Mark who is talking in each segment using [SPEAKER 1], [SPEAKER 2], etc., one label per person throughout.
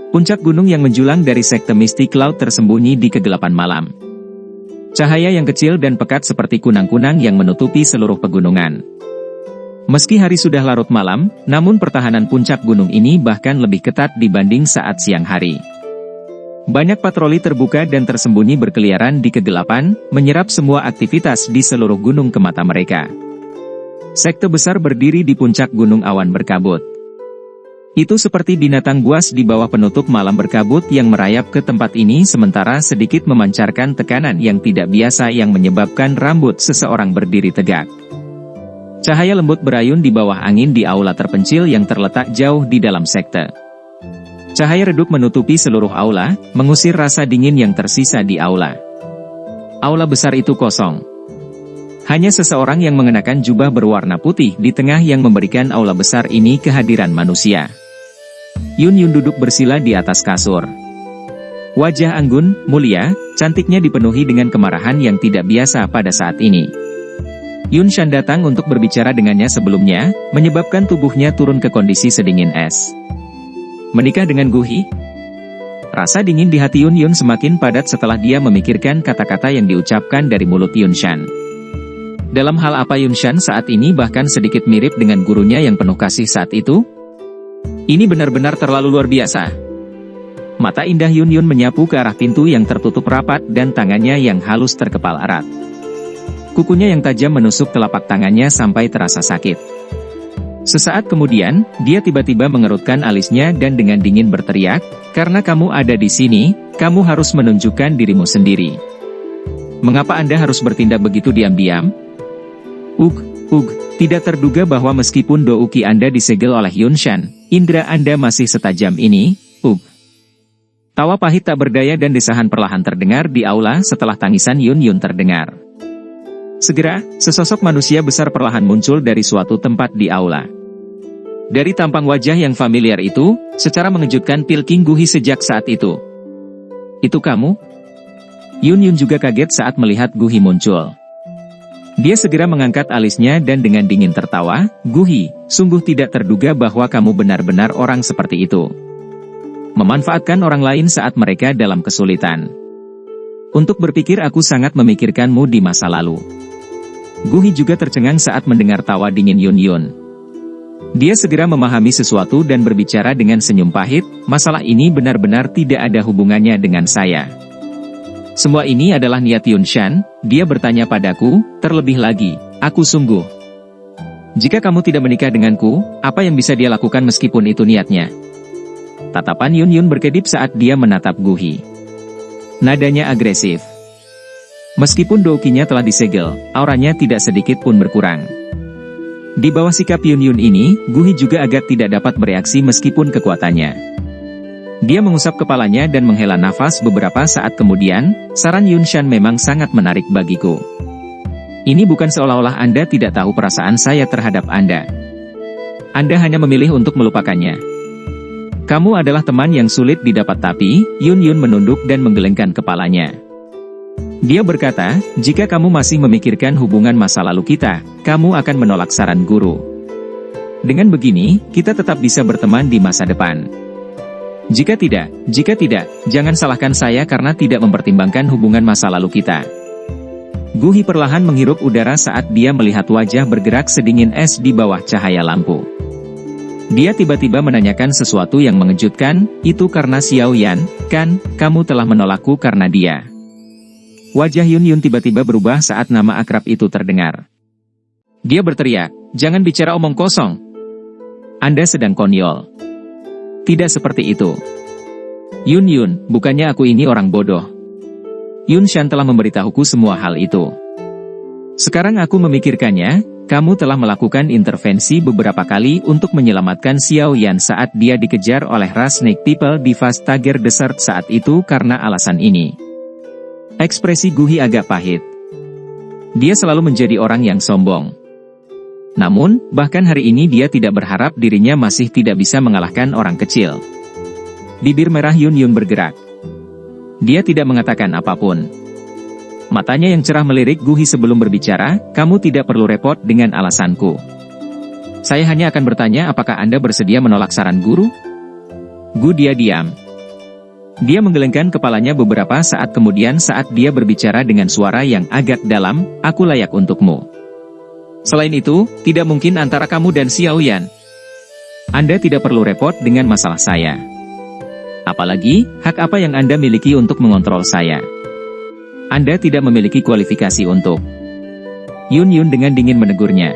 [SPEAKER 1] Puncak gunung yang menjulang dari sekte mistik laut tersembunyi di kegelapan malam. Cahaya yang kecil dan pekat seperti kunang-kunang yang menutupi seluruh pegunungan. Meski hari sudah larut malam, namun pertahanan puncak gunung ini bahkan lebih ketat dibanding saat siang hari. Banyak patroli terbuka dan tersembunyi berkeliaran di kegelapan, menyerap semua aktivitas di seluruh gunung ke mata mereka. Sekte besar berdiri di puncak gunung awan berkabut. Itu seperti binatang buas di bawah penutup malam berkabut yang merayap ke tempat ini sementara sedikit memancarkan tekanan yang tidak biasa yang menyebabkan rambut seseorang berdiri tegak. Cahaya lembut berayun di bawah angin di aula terpencil yang terletak jauh di dalam sekte. Cahaya redup menutupi seluruh aula, mengusir rasa dingin yang tersisa di aula. Aula besar itu kosong. Hanya seseorang yang mengenakan jubah berwarna putih di tengah yang memberikan aula besar ini kehadiran manusia. Yun Yun duduk bersila di atas kasur. Wajah anggun, mulia, cantiknya dipenuhi dengan kemarahan yang tidak biasa pada saat ini. Yun Shan datang untuk berbicara dengannya sebelumnya, menyebabkan tubuhnya turun ke kondisi sedingin es. Menikah dengan Gu Hi? Rasa dingin di hati Yun Yun semakin padat setelah dia memikirkan kata-kata yang diucapkan dari mulut Yun Shan. Dalam hal apa Yun Shan saat ini bahkan sedikit mirip dengan gurunya yang penuh kasih saat itu? Ini benar-benar terlalu luar biasa. Mata indah Yun Yun menyapu ke arah pintu yang tertutup rapat dan tangannya yang halus terkepal erat. Kukunya yang tajam menusuk telapak tangannya sampai terasa sakit. Sesaat kemudian, dia tiba-tiba mengerutkan alisnya dan dengan dingin berteriak, "Karena kamu ada di sini, kamu harus menunjukkan dirimu sendiri. Mengapa Anda harus bertindak begitu diam-diam?" Tidak terduga bahwa meskipun douki Anda disegel oleh Yun Shan, indera Anda masih setajam ini, Tawa pahit tak berdaya dan desahan perlahan terdengar di aula setelah tangisan Yun Yun terdengar. Segera, sesosok manusia besar perlahan muncul dari suatu tempat di aula. Dari tampang wajah yang familiar itu, secara mengejutkan Pilking Gu Hi sejak saat itu. "Itu kamu?" Yun Yun juga kaget saat melihat Gu Hi muncul. Dia segera mengangkat alisnya dan dengan dingin tertawa, "Gu Hi, sungguh tidak terduga bahwa kamu benar-benar orang seperti itu. Memanfaatkan orang lain saat mereka dalam kesulitan. Untuk berpikir aku sangat memikirkanmu di masa lalu." Gu Hi juga tercengang saat mendengar tawa dingin Yun Yun. Dia segera memahami sesuatu dan berbicara dengan senyum pahit, "Masalah ini benar-benar tidak ada hubungannya dengan saya. Semua ini adalah niat Yun Shan, dia bertanya padaku, terlebih lagi, aku sungguh. Jika kamu tidak menikah denganku, apa yang bisa dia lakukan meskipun itu niatnya?" Tatapan Yun Yun berkedip saat dia menatap Gu Hi. Nadanya agresif. Meskipun doukinya telah disegel, auranya tidak sedikit pun berkurang. Di bawah sikap Yun Yun ini, Gu Hi juga agak tidak dapat bereaksi meskipun kekuatannya. Dia mengusap kepalanya dan menghela nafas beberapa saat kemudian, "Saran Yun Shan memang sangat menarik bagiku. Ini bukan seolah-olah Anda tidak tahu perasaan saya terhadap Anda. Anda hanya memilih untuk melupakannya. Kamu adalah teman yang sulit didapat." Tapi, Yun Yun menunduk dan menggelengkan kepalanya. Dia berkata, "Jika kamu masih memikirkan hubungan masa lalu kita, kamu akan menolak saran guru. Dengan begini, kita tetap bisa berteman di masa depan. Jika tidak, jangan salahkan saya karena tidak mempertimbangkan hubungan masa lalu kita." Gu Hi perlahan menghirup udara saat dia melihat wajah bergerak sedingin es di bawah cahaya lampu. Dia tiba-tiba menanyakan sesuatu yang mengejutkan, "Itu karena Xiao Yan, kan? Kamu telah menolakku karena dia." Wajah Yun Yun tiba-tiba berubah saat nama akrab itu terdengar. Dia berteriak, "Jangan bicara omong kosong. Anda sedang konyol." "Tidak seperti itu. Yun Yun, bukannya aku ini orang bodoh. Yun Shan telah memberitahuku semua hal itu. Sekarang aku memikirkannya, kamu telah melakukan intervensi beberapa kali untuk menyelamatkan Xiao Yan saat dia dikejar oleh ras Snake People di Vast Tiger Desert saat itu karena alasan ini." Ekspresi Gu Hi agak pahit. Dia selalu menjadi orang yang sombong. Namun, bahkan hari ini dia tidak berharap dirinya masih tidak bisa mengalahkan orang kecil. Bibir merah Yun Yun bergerak. Dia tidak mengatakan apapun. Matanya yang cerah melirik Gu Hi sebelum berbicara, "Kamu tidak perlu repot dengan alasanku. Saya hanya akan bertanya apakah Anda bersedia menolak saran guru?" Gu dia diam. Dia menggelengkan kepalanya beberapa saat kemudian saat dia berbicara dengan suara yang agak dalam, "Aku layak untukmu. Selain itu, tidak mungkin antara kamu dan Xiao Yan. Anda tidak perlu repot dengan masalah saya. Apalagi, hak apa yang Anda miliki untuk mengontrol saya? Anda tidak memiliki kualifikasi untuk..." Yun Yun dengan dingin menegurnya.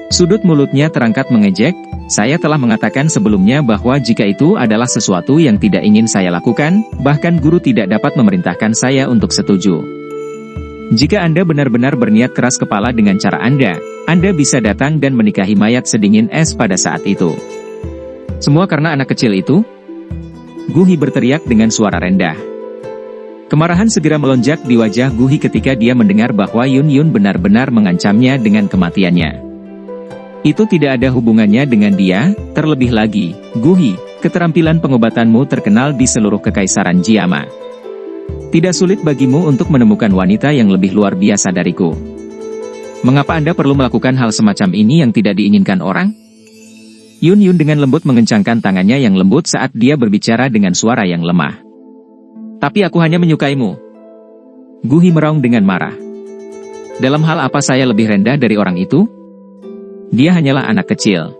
[SPEAKER 1] Sudut mulutnya terangkat mengejek, "Saya telah mengatakan sebelumnya bahwa jika itu adalah sesuatu yang tidak ingin saya lakukan, bahkan guru tidak dapat memerintahkan saya untuk setuju. Jika Anda benar-benar berniat keras kepala dengan cara Anda bisa datang dan menikahi mayat sedingin es pada saat itu. Semua karena anak kecil itu?" Gu Hi berteriak dengan suara rendah. Kemarahan segera melonjak di wajah Gu Hi ketika dia mendengar bahwa Yun Yun benar-benar mengancamnya dengan kematiannya. Itu tidak ada hubungannya dengan dia, terlebih lagi, Gu Hi, keterampilan pengobatanmu terkenal di seluruh kekaisaran Jiama. Tidak sulit bagimu untuk menemukan wanita yang lebih luar biasa dariku. Mengapa Anda perlu melakukan hal semacam ini yang tidak diinginkan orang? Yun Yun dengan lembut mengencangkan tangannya yang lembut saat dia berbicara dengan suara yang lemah. "Tapi aku hanya menyukaimu." Gu Hi meraung dengan marah. "Dalam hal apa saya lebih rendah dari orang itu? Dia hanyalah anak kecil.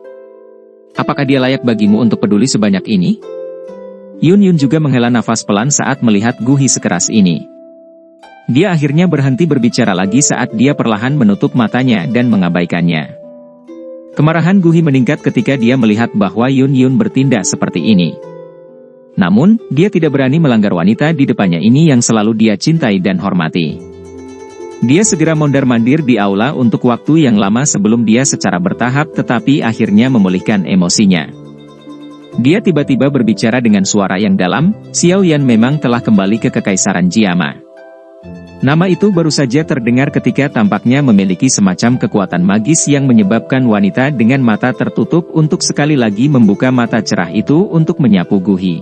[SPEAKER 1] Apakah dia layak bagimu untuk peduli sebanyak ini?" Yun Yun juga menghela nafas pelan saat melihat Gu Hi sekeras ini. Dia akhirnya berhenti berbicara lagi saat dia perlahan menutup matanya dan mengabaikannya. Kemarahan Gu Hi meningkat ketika dia melihat bahwa Yun Yun bertindak seperti ini. Namun, dia tidak berani melanggar wanita di depannya ini yang selalu dia cintai dan hormati. Dia segera mondar-mandir di aula untuk waktu yang lama sebelum dia secara bertahap tetapi akhirnya memulihkan emosinya. Dia tiba-tiba berbicara dengan suara yang dalam, "Xiao Yan memang telah kembali ke Kekaisaran Jiama." Nama itu baru saja terdengar ketika tampaknya memiliki semacam kekuatan magis yang menyebabkan wanita dengan mata tertutup untuk sekali lagi membuka mata cerah itu untuk menyapu Gu Hi.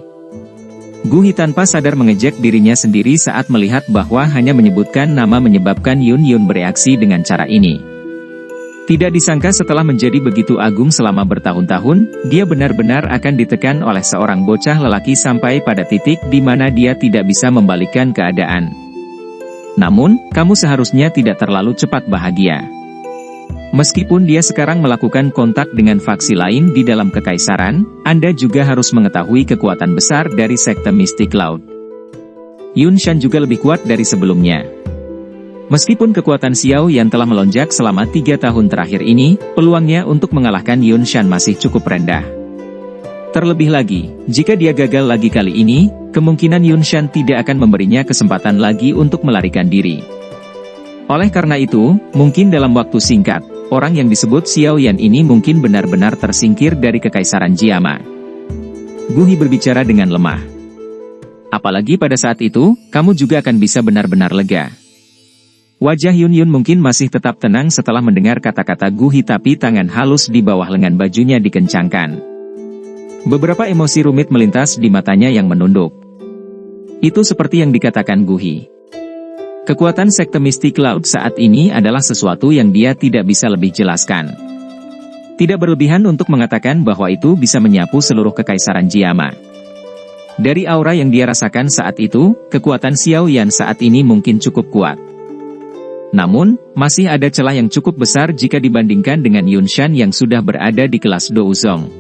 [SPEAKER 1] Gu Hi tanpa sadar mengejek dirinya sendiri saat melihat bahwa hanya menyebutkan nama menyebabkan Yun Yun bereaksi dengan cara ini. Tidak disangka setelah menjadi begitu agung selama bertahun-tahun, dia benar-benar akan ditekan oleh seorang bocah lelaki sampai pada titik di mana dia tidak bisa membalikkan keadaan. Namun, kamu seharusnya tidak terlalu cepat bahagia. Meskipun dia sekarang melakukan kontak dengan faksi lain di dalam kekaisaran, Anda juga harus mengetahui kekuatan besar dari sekte Mystic Cloud. Yun Shan juga lebih kuat dari sebelumnya. Meskipun kekuatan Xiao Yan telah melonjak selama 3 tahun terakhir ini, peluangnya untuk mengalahkan Yun Shan masih cukup rendah. Terlebih lagi, jika dia gagal lagi kali ini, kemungkinan Yun Shan tidak akan memberinya kesempatan lagi untuk melarikan diri. Oleh karena itu, mungkin dalam waktu singkat, orang yang disebut Xiao Yan ini mungkin benar-benar tersingkir dari Kekaisaran Jiama. Gu Hi berbicara dengan lemah. Apalagi pada saat itu, kamu juga akan bisa benar-benar lega. Wajah Yun Yun mungkin masih tetap tenang setelah mendengar kata-kata Gu Hi tapi tangan halus di bawah lengan bajunya dikencangkan. Beberapa emosi rumit melintas di matanya yang menunduk. Itu seperti yang dikatakan Gu Hi. Kekuatan sekte Mystic Cloud saat ini adalah sesuatu yang dia tidak bisa lebih jelaskan. Tidak berlebihan untuk mengatakan bahwa itu bisa menyapu seluruh Kekaisaran Jiama. Dari aura yang dia rasakan saat itu, kekuatan Xiao Yan saat ini mungkin cukup kuat. Namun, masih ada celah yang cukup besar jika dibandingkan dengan Yun Shan yang sudah berada di kelas Douzong.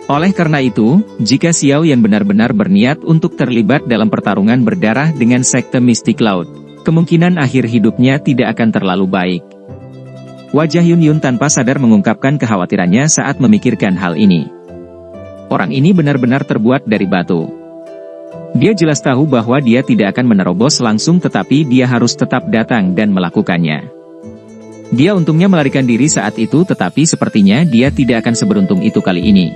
[SPEAKER 1] Oleh karena itu, jika Xiao Yan benar-benar berniat untuk terlibat dalam pertarungan berdarah dengan sekte Mystic Cloud, kemungkinan akhir hidupnya tidak akan terlalu baik. Wajah Yun Yun tanpa sadar mengungkapkan kekhawatirannya saat memikirkan hal ini. Orang ini benar-benar terbuat dari batu. Dia jelas tahu bahwa dia tidak akan menerobos langsung tetapi dia harus tetap datang dan melakukannya. Dia untungnya melarikan diri saat itu tetapi sepertinya dia tidak akan seberuntung itu kali ini.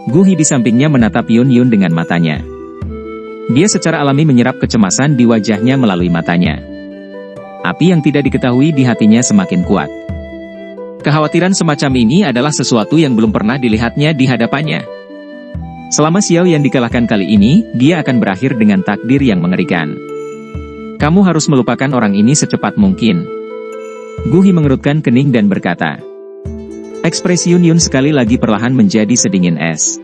[SPEAKER 1] Gu Hi di sampingnya menatap Yun Yun dengan matanya. Dia secara alami menyerap kecemasan di wajahnya melalui matanya. Api yang tidak diketahui di hatinya semakin kuat. Kekhawatiran semacam ini adalah sesuatu yang belum pernah dilihatnya di hadapannya. Selama Xiao Yan dikalahkan kali ini, dia akan berakhir dengan takdir yang mengerikan. Kamu harus melupakan orang ini secepat mungkin. Gu Hi mengerutkan kening dan berkata. Ekspresi Yun Yun sekali lagi perlahan menjadi sedingin es.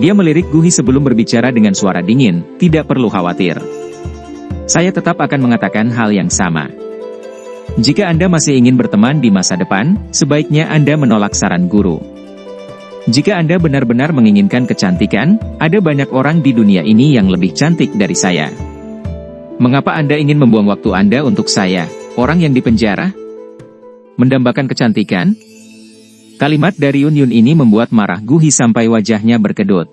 [SPEAKER 1] Dia melirik Guhi sebelum berbicara dengan suara dingin, "Tidak perlu khawatir. Saya tetap akan mengatakan hal yang sama. Jika Anda masih ingin berteman di masa depan, sebaiknya Anda menolak saran guru. Jika Anda benar-benar menginginkan kecantikan, ada banyak orang di dunia ini yang lebih cantik dari saya. Mengapa Anda ingin membuang waktu Anda untuk saya, orang yang dipenjara? Mendambakan kecantikan?" Kalimat dari Yun Yun ini membuat marah Guhi sampai wajahnya berkedut.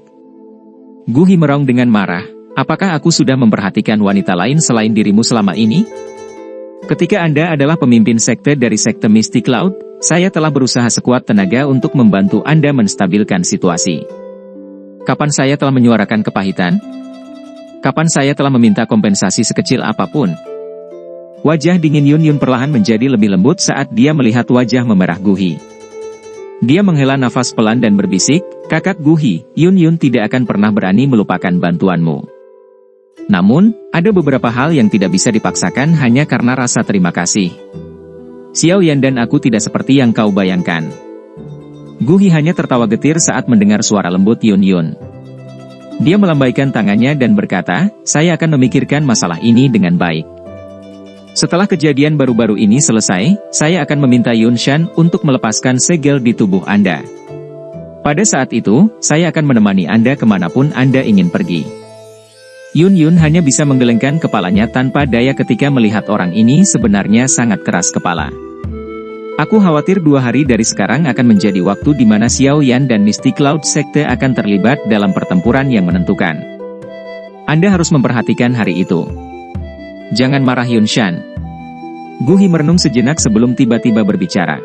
[SPEAKER 1] Guhi meraung dengan marah, "Apakah aku sudah memperhatikan wanita lain selain dirimu selama ini? Ketika Anda adalah pemimpin sekte dari sekte Mystic Cloud, saya telah berusaha sekuat tenaga untuk membantu Anda menstabilkan situasi. Kapan saya telah menyuarakan kepahitan? Kapan saya telah meminta kompensasi sekecil apapun?" Wajah dingin Yun Yun perlahan menjadi lebih lembut saat dia melihat wajah memerah Guhi. Dia menghela nafas pelan dan berbisik, "Kakak Guhi, Yun Yun tidak akan pernah berani melupakan bantuanmu. Namun, ada beberapa hal yang tidak bisa dipaksakan hanya karena rasa terima kasih. Xiao Yan dan aku tidak seperti yang kau bayangkan." Guhi hanya tertawa getir saat mendengar suara lembut Yun Yun. Dia melambaikan tangannya dan berkata, "Saya akan memikirkan masalah ini dengan baik. Setelah kejadian baru-baru ini selesai, saya akan meminta Yun Shan untuk melepaskan segel di tubuh Anda. Pada saat itu, saya akan menemani Anda kemanapun Anda ingin pergi." Yun Yun hanya bisa menggelengkan kepalanya tanpa daya ketika melihat orang ini sebenarnya sangat keras kepala. "Aku khawatir 2 hari dari sekarang akan menjadi waktu di mana Xiao Yan dan Mystic Cloud Sekte akan terlibat dalam pertempuran yang menentukan. Anda harus memperhatikan hari itu. Jangan marah Yun Shan." Guhi merenung sejenak sebelum tiba-tiba berbicara.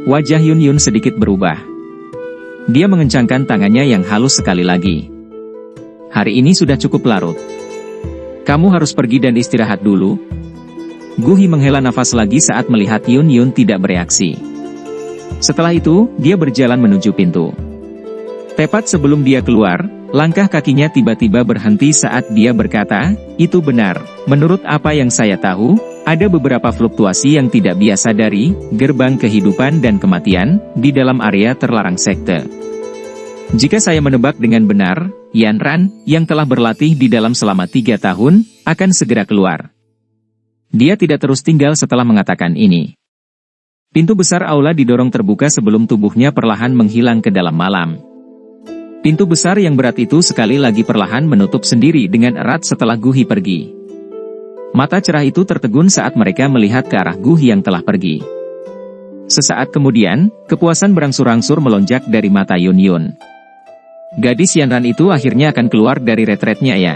[SPEAKER 1] Wajah Yun Yun sedikit berubah. Dia mengencangkan tangannya yang halus sekali lagi. "Hari ini sudah cukup larut. Kamu harus pergi dan istirahat dulu." Guhi menghela nafas lagi saat melihat Yun Yun tidak bereaksi. Setelah itu, dia berjalan menuju pintu. Tepat sebelum dia keluar, langkah kakinya tiba-tiba berhenti saat dia berkata, "Itu benar, menurut apa yang saya tahu, ada beberapa fluktuasi yang tidak biasa dari gerbang kehidupan dan kematian di dalam area terlarang sekte. Jika saya menebak dengan benar, Yan Ran, yang telah berlatih di dalam selama 3 tahun, akan segera keluar." Dia tidak terus tinggal setelah mengatakan ini. Pintu besar aula didorong terbuka sebelum tubuhnya perlahan menghilang ke dalam malam. Pintu besar yang berat itu sekali lagi perlahan menutup sendiri dengan erat setelah Guhi pergi. Mata cerah itu tertegun saat mereka melihat ke arah Guhi yang telah pergi. Sesaat kemudian, kepuasan berangsur-angsur melonjak dari mata Yun Yun. "Gadis Yanran itu akhirnya akan keluar dari retretnya ya."